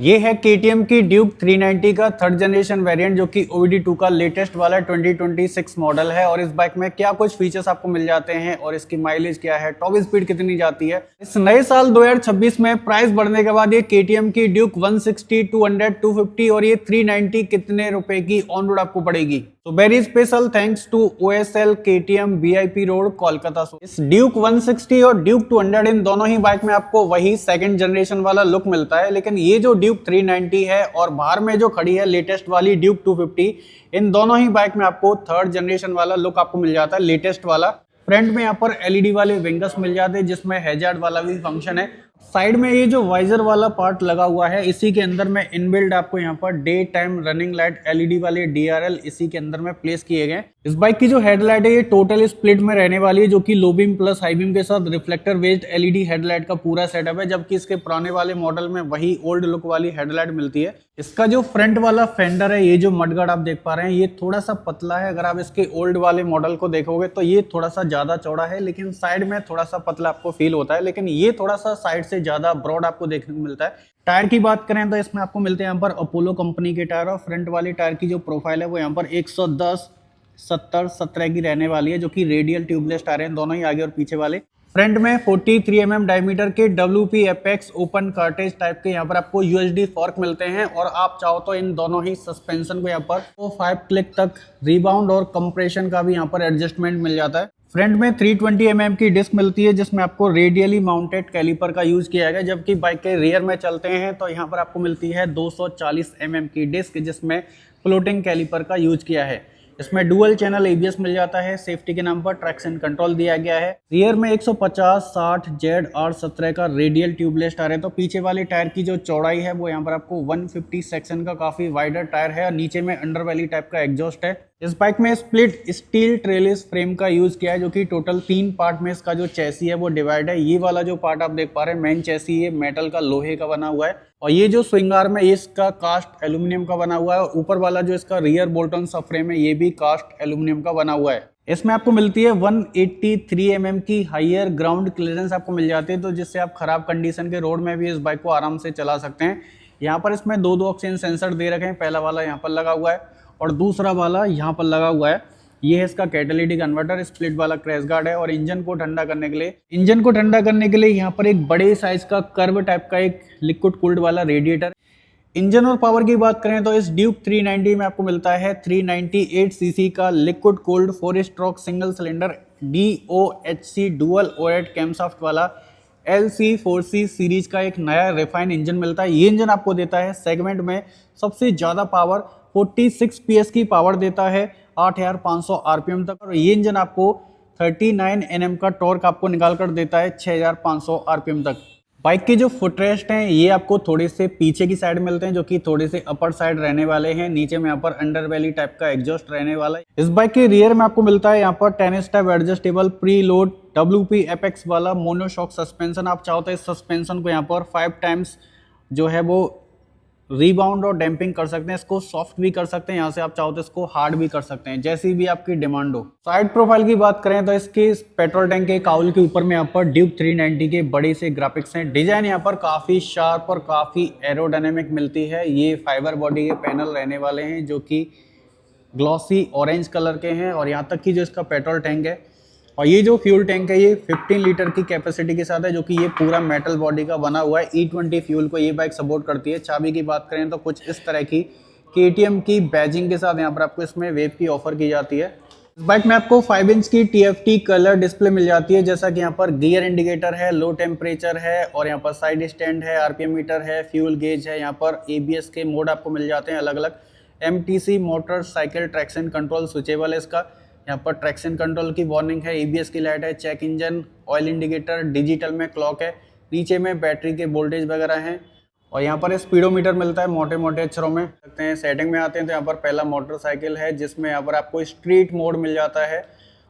ये है KTM की ड्यूक 390 का थर्ड जनरेशन वेरिएंट जो कि OBD2 का लेटेस्ट वाला 2026 मॉडल है। और इस बाइक में क्या कुछ फीचर्स आपको मिल जाते हैं और इसकी माइलेज क्या है, टॉप स्पीड कितनी जाती है। इस नए साल 2026 में प्राइस बढ़ने के बाद ये KTM की ड्यूक 160, 200, 250 और ये 390 कितने रुपए की ऑन रोड आपको पड़ेगी। तो very special thanks to OSL KTM VIP road Kolkata. इस ड्यूक 160 और ड्यूक 200 इन दोनों ही बाइक में आपको वही सेकंड जनरेशन वाला लुक मिलता है, लेकिन ये जो ड्यूक 390 है और बाहर में जो खड़ी है लेटेस्ट वाली ड्यूक 250, इन दोनों ही बाइक में आपको थर्ड जनरेशन वाला लुक आपको मिल जाता है, लेटेस्ट वाला। फ्रंट में यहाँ पर LED वाले विंगर्स मिल जाते हैं जिसमें हैजार्ड वाला भी फंक्शन है। साइड में ये जो वाइजर वाला पार्ट लगा हुआ है, इसी के अंदर में इनबिल्ड आपको यहाँ per day time running light LED वाले DRL इसी के अंदर में प्लेस किए गए। इस बाइक की जो हेडलाइट है ये टोटल स्प्लिट में रहने वाली है, जो कि low beam plus high beam के साथ रिफ्लेक्टर बेस्ड LED हेडलाइट का पूरा सेटअप है, जबकि इसके पुराने वाले मॉडल में वही ओल्ड लुक वाली हेडलाइट मिलती है। इसका जो फ्रंट वाला फेंडर है, ये जो मडगार्ड आप देख पा रहे हैं, ये थोड़ा सा पतला है। अगर आप इसके ओल्ड वाले मॉडल को देखोगे तो ये थोड़ा सा ज्यादा चौड़ा है, लेकिन साइड में थोड़ा सा पतला आपको फील होता है, लेकिन ये थोड़ा सा साइड से ज्यादा ब्रॉड आपको देखने को मिलता है। टायर की बात करें तो इसमें आपको मिलते हैं यहाँ पर अपोलो कंपनी के टायर, और फ्रंट वाली टायर की जो प्रोफाइल है वो यहाँ पर 110, 70, 17 की रहने वाली है, जो कि रेडियल ट्यूबलेस टायर हैं दोनों ही आगे और पीछे वाले। फ्रंट में 43 mm डायमीटर के WP Apex open cartridge type के यहाँ पर आपको UHD फॉर्क मिलते हैं, और आप चाहो तो इन दोनों ही सस्पेंशन को यहाँ पर 5 क्लिक तक रिबाउंड और कंप्रेशन का भी यहाँ पर एडजस्टमेंट मिल जाता है। फ्रंट में 320 mm की डिस्क मिलती है जिसमें आपको रेडियली माउंटेड कैलिपर का यूज किया गया, जबकि बाइक के रियर में चलते हैं तो यहाँ पर आपको मिलती है 240 mm की डिस्क जिसमें फ्लोटिंग कैलिपर का यूज किया है। इसमें डुअल चैनल ABS मिल जाता है, सेफ्टी के नाम पर ट्रैक्शन कंट्रोल दिया गया है। रियर में 150, 60 ZR17 का रेडियल ट्यूबलेस टायर है, तो पीछे वाले टायर की जो चौड़ाई है वो यहाँ पर आपको 150 सेक्शन का काफी वाइडर टायर है, और नीचे में अंडरवेली टाइप का एग्जॉस्ट है। इस बाइक में स्प्लिट स्टील ट्रेलिस फ्रेम का यूज किया है, जो कि टोटल 3 पार्ट में इसका जो चैसी है वो डिवाइड है। ये वाला जो पार्ट आप देख पा रहे हैं मेन चैसी, ये मेटल का लोहे का बना हुआ है, और ये जो स्विंग आर्म है इसका कास्ट एल्यूमिनियम का बना हुआ है, और ऊपर वाला जो इसका रियर बोल्टन सब फ्रेम है ये भी कास्ट एल्यूमिनियम का बना हुआ है। इसमें आपको मिलती है 183 mm की हायर ग्राउंड क्लियरेंस आपको मिल जाती है, तो जिससे आप खराब कंडीशन के रोड में भी इस बाइक को आराम से चला सकते हैं। यहाँ पर इसमें दो ऑक्सीजन सेंसर दे रखे हैं, पहला वाला यहाँ पर लगा हुआ है और दूसरा वाला यहाँ पर लगा हुआ है। ये है इसका कैटालिटिक कन्वर्टर, स्प्लिट वाला क्रैश गार्ड है, और इंजन को ठंडा करने के लिए यहाँ पर एक बड़े साइज का कर्व टाइप का एक लिक्विड कूल्ड वाला रेडिएटर। इंजन और पावर की बात करें तो इस ड्यूक 390 में आपको मिलता है 398 सीसी का liquid cooled 4 stroke single cylinder DOHC dual overhead camshaft वाला LC4C सीरीज का एक नया रिफाइन इंजन मिलता है। ये इंजन आपको देता है सेगमेंट में सबसे ज्यादा पावर, 46 PS की पावर देता है 8500 RPM तक, और ये इंजन आपको 39 Nm का टॉर्क आपको निकाल कर देता है 6500 RPM तक। बाइक के जो फुटरेस्ट हैं ये आपको थोड़े से पीछे की साइड मिलते हैं, जो कि थोड़े से अपर साइड रहने वाले हैं। नीचे में यहाँ पर अंडरवेली टाइप का एग्जॉस्ट रहने वाला है। इस बाइक के रियर में आपको मिलता है यहाँ पर 10 step adjustable pre load WP Apex वाला मोनोशॉक सस्पेंशन। आप चाहो तो इस सस्पेंशन को यहाँ पर 5 टाइम्स जो है वो रीबाउंड और डैम्पिंग कर सकते हैं, इसको सॉफ्ट भी कर सकते हैं, यहाँ से आप चाहो तो इसको हार्ड भी कर सकते हैं, जैसी भी आपकी डिमांड हो। साइड प्रोफाइल की बात करें तो इसके पेट्रोल टैंक के काउल के ऊपर में यहाँ पर ड्यूक 390 के बड़े से ग्राफिक्स हैं। डिजाइन यहाँ पर काफी शार्प और काफी एरोडायनेमिक मिलती है। ये फाइबर बॉडी के पैनल रहने वाले हैं जो कि ग्लॉसी ऑरेंज कलर के हैं, और यहाँ तक कि जो इसका पेट्रोल टैंक है और ये जो फ्यूल टैंक है ये 15 लीटर की कैपेसिटी के साथ है, जो कि ये पूरा मेटल बॉडी का बना हुआ है। E20 फ्यूल को ये बाइक सपोर्ट करती है। चाबी की बात करें तो कुछ इस तरह की KTM की बैजिंग के साथ यहाँ पर आपको इसमें वेव की ऑफर की जाती है। इस बाइक में आपको 5 इंच की TFT कलर डिस्प्ले मिल जाती है, जैसा कि यहाँ पर गियर इंडिकेटर है, लो टेम्परेचर है, और यहाँ पर साइड स्टैंड है, RPM मीटर है, फ्यूल गेज है, यहाँ पर ABS के मोड आपको मिल जाते हैं अलग अलग। MTC motorcycle traction control switchable है इसका। यहाँ पर ट्रैक्शन कंट्रोल की वार्निंग है, ABS की लाइट है, check engine, oil indicator, digital में क्लॉक है, नीचे में बैटरी के वोल्टेज वगैरह हैं, और यहाँ पर स्पीडोमीटर मिलता है मोटे मोटे अक्षरों में सकते हैं। सेटिंग में आते हैं तो यहाँ पर पहला मोटरसाइकिल है जिसमें यहाँ पर आपको स्ट्रीट मोड मिल जाता है।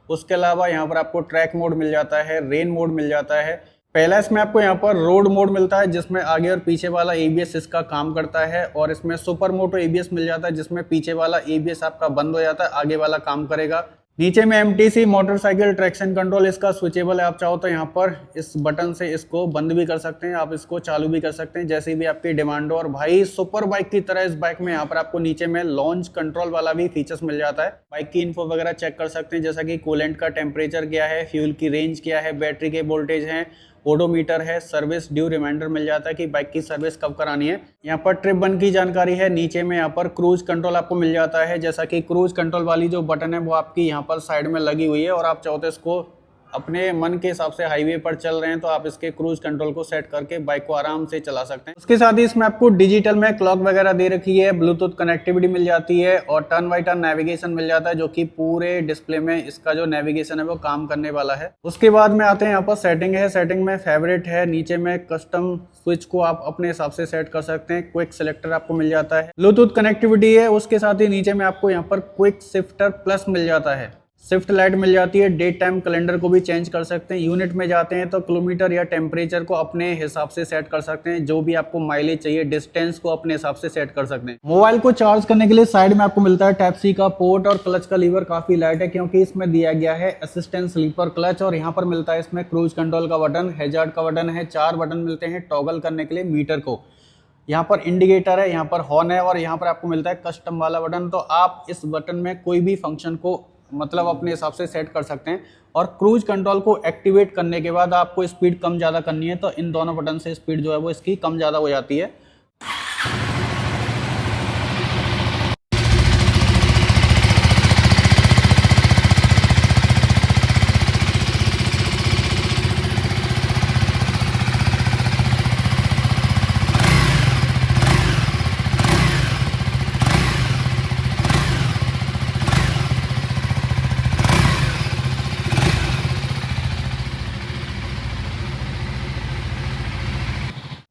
उसके अलावा यहाँ पर आपको ट्रैक मोड मिल जाता है, रेन मोड मिल जाता है। पहला इसमें आपको यहाँ पर रोड मोड मिलता है जिसमें आगे और पीछे वाला ABS इसका काम करता है, और इसमें सुपर मोटो ABS मिल जाता है जिसमें पीछे वाला ABS आपका बंद हो जाता है, आगे वाला काम करेगा। नीचे में MTC मोटरसाइकिल ट्रैक्शन कंट्रोल, इसका स्विचेबल है। आप चाहो तो यहाँ पर इस बटन से इसको बंद भी कर सकते हैं, आप इसको चालू भी कर सकते हैं, जैसी भी आपकी डिमांड हो। और भाई सुपर बाइक की तरह इस बाइक में यहाँ पर आपको नीचे में लॉन्च कंट्रोल वाला भी फीचर्स मिल जाता है। बाइक की इन्फो वगैरह चेक कर सकते हैं, जैसा कि कूलेंट का टेम्परेचर क्या है, फ्यूल की रेंज क्या है, बैटरी के वोल्टेज है, ओडोमीटर है, सर्विस ड्यू रिमाइंडर मिल जाता है कि बाइक की सर्विस कब करानी है। यहाँ पर ट्रिप वन की जानकारी है। नीचे में यहाँ पर क्रूज कंट्रोल आपको मिल जाता है, जैसा कि क्रूज कंट्रोल वाली जो बटन है वो आपकी यहाँ पर साइड में लगी हुई है, और आप चाहो तो इसको अपने मन के हिसाब से हाईवे पर चल रहे हैं तो आप इसके क्रूज कंट्रोल को सेट करके बाइक को आराम से चला सकते हैं। उसके साथ ही इसमें आपको डिजिटल में क्लॉक वगैरह दे रखी है, ब्लूटूथ कनेक्टिविटी मिल जाती है, और टर्न बाई टर्न नेविगेशन मिल जाता है, जो कि पूरे डिस्प्ले में इसका जो नेविगेशन है वो काम करने वाला है। उसके बाद में आते हैं यहाँ पर सेटिंग है। सेटिंग में फेवरेट है, नीचे में कस्टम स्विच को आप अपने हिसाब से सेट कर सकते हैं, क्विक सिलेक्टर आपको मिल जाता है, ब्लूटूथ कनेक्टिविटी है। उसके साथ ही नीचे में आपको यहाँ पर क्विक शिफ्टर प्लस मिल जाता है, शिफ्ट लाइट मिल जाती है, डेट टाइम कैलेंडर को भी चेंज कर सकते हैं। यूनिट में जाते हैं तो किलोमीटर या टेम्परेचर को अपने हिसाब से सेट कर सकते हैं, जो भी आपको माइलेज चाहिए, डिस्टेंस को अपने हिसाब से सेट कर सकते हैं। मोबाइल को चार्ज करने के लिए साइड में आपको मिलता है टाइप सी का पोर्ट, और क्लच का लीवर काफी लाइट है क्योंकि इसमें दिया गया है असिस्टेंट स्लीपर क्लच, और यहाँ पर मिलता है इसमें क्रूज कंट्रोल का बटन, हैजार्ड का बटन है, 4 बटन मिलते हैं टॉगल करने के लिए मीटर को। यहाँ पर इंडिकेटर है, यहाँ पर हॉर्न है, और यहाँ पर आपको मिलता है कस्टम वाला बटन। तो आप इस बटन में कोई भी फंक्शन को मतलब अपने हिसाब से सेट कर सकते हैं। और क्रूज कंट्रोल को एक्टिवेट करने के बाद आपको स्पीड कम ज़्यादा करनी है तो इन दोनों बटन से स्पीड जो है वो इसकी कम ज़्यादा हो जाती है।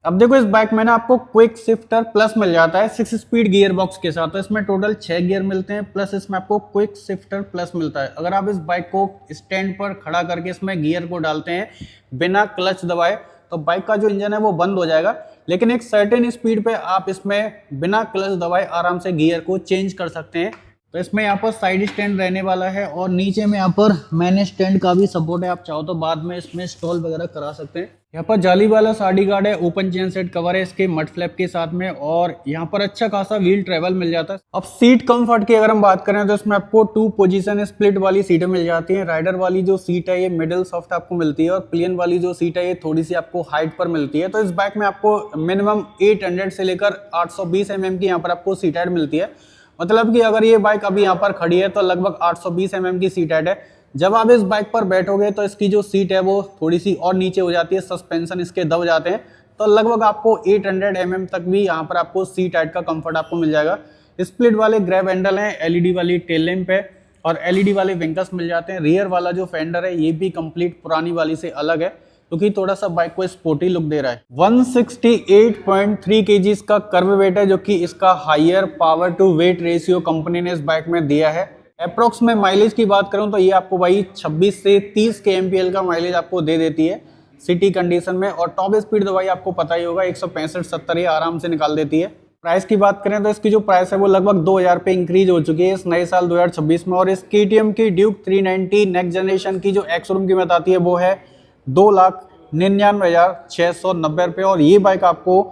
अब देखो इस बाइक में ना आपको क्विक शिफ्टर प्लस मिल जाता है 6 स्पीड गियर बॉक्स के साथ। तो इसमें टोटल 6 गियर मिलते हैं, प्लस इसमें आपको क्विक शिफ्टर प्लस मिलता है। अगर आप इस बाइक को स्टैंड पर खड़ा करके इसमें गियर को डालते हैं बिना क्लच दबाए तो बाइक का जो इंजन है वो बंद हो जाएगा, लेकिन एक सर्टेन स्पीड पे आप इसमें बिना क्लच दबाए आराम से गियर को चेंज कर सकते हैं। तो इसमें यहाँ पर साइड स्टैंड रहने वाला है, और नीचे में यहाँ पर मैन स्टैंड का भी सपोर्ट है, आप चाहो तो बाद में इसमें इंस्टॉल वगैरह करा सकते हैं। यहाँ पर जाली वाला साडी गार्ड है, ओपन चेन सेट कवर है इसके मड फ्लैप के साथ में, और यहाँ पर अच्छा खासा व्हील ट्रेवल मिल जाता है। अब सीट कंफर्ट की अगर हम बात करें तो इसमें आपको 2 पोजीशन स्प्लिट वाली सीटें मिल जाती हैं। राइडर वाली जो सीट है ये मिडिल सॉफ्ट आपको मिलती है, और प्लेन वाली जो सीट है ये थोड़ी सी आपको हाइट पर मिलती है। तो इस बाइक में आपको मिनिमम 800 से लेकर 820 mm की यहाँ पर आपको सीट हाइट मिलती है। मतलब कि अगर ये बाइक अभी यहाँ पर खड़ी है तो लगभग 820 mm की सीट हाइट है। जब आप इस बाइक पर बैठोगे तो इसकी जो सीट है वो थोड़ी सी और नीचे हो जाती है, सस्पेंशन इसके दब जाते हैं, तो लगभग आपको 800 mm तक भी यहाँ पर आपको सीट हाइट का कंफर्ट आपको मिल जाएगा। स्प्लिट वाले ग्रैब हैंडल हैं, एलईडी वाली टेल लैंप है, और एलईडी वाले विंकर्स मिल जाते हैं। रियर वाला जो फेंडर है ये भी कंप्लीट पुरानी वाली से अलग है, क्योंकि थोड़ा सा बाइक को स्पोर्टी लुक दे रहा है। 168.3 kg का कर्व वेट है, जो कि इसका higher power to weight ratio company ने इस बाइक में दिया है। अप्रोक्स में माइलेज की बात करूं तो ये आपको भाई 26 से 30 kmpl का माइलेज आपको दे देती है सिटी कंडीशन में, और टॉप स्पीड तो भाई आपको पता ही होगा 165-70 ये आराम से निकाल देती है। प्राइस की बात करें तो इसकी जो प्राइस है वो लगभग 2000 पे इंक्रीज हो चुकी है इस नए साल 2026 में, और इस KTM की ड्यूक 390 नेक्स्ट जनरेशन की जो एक्स-शोरूम कीमत आती है वो है 2,99,690 रुपये, और ये बाइक आपको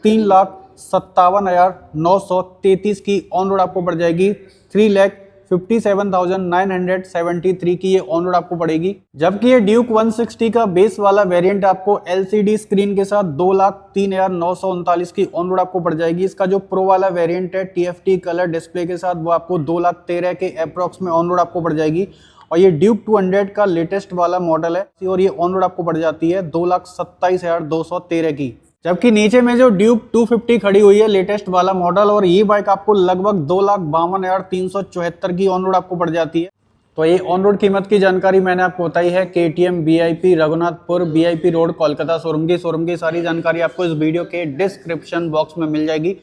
3,57,933 की ऑन रोड आपको पड़ जाएगी। 3,57,973 की ये ऑन रोड आपको पड़ेगी। जबकि ये ड्यूक 160 का बेस वाला वेरिएंट आपको LCD स्क्रीन के साथ 2,03,939 की ऑन रोड आपको पड़ जाएगी। इसका जो प्रो वाला वेरिएंट है TFT कलर डिस्प्ले के साथ वो आपको 2,13,000 के अप्रॉक्स में ऑन रोड आपको पड़ जाएगी। और ये ड्यूक 200 का लेटेस्ट वाला मॉडल है, और ये ऑन रोड आपको पड़ जाती है 2,27,213 की। जबकि नीचे में जो ड्यूक 250 खड़ी हुई है लेटेस्ट वाला मॉडल, और ये बाइक आपको लगभग 2,52,374 की ऑन रोड आपको पड़ जाती है। तो ये ऑन रोड कीमत की जानकारी मैंने आपको बताई है। KTM VIP Raghunathpur VIP road Kolkata showroom की सारी जानकारी आपको इस वीडियो के डिस्क्रिप्शन बॉक्स में मिल जाएगी।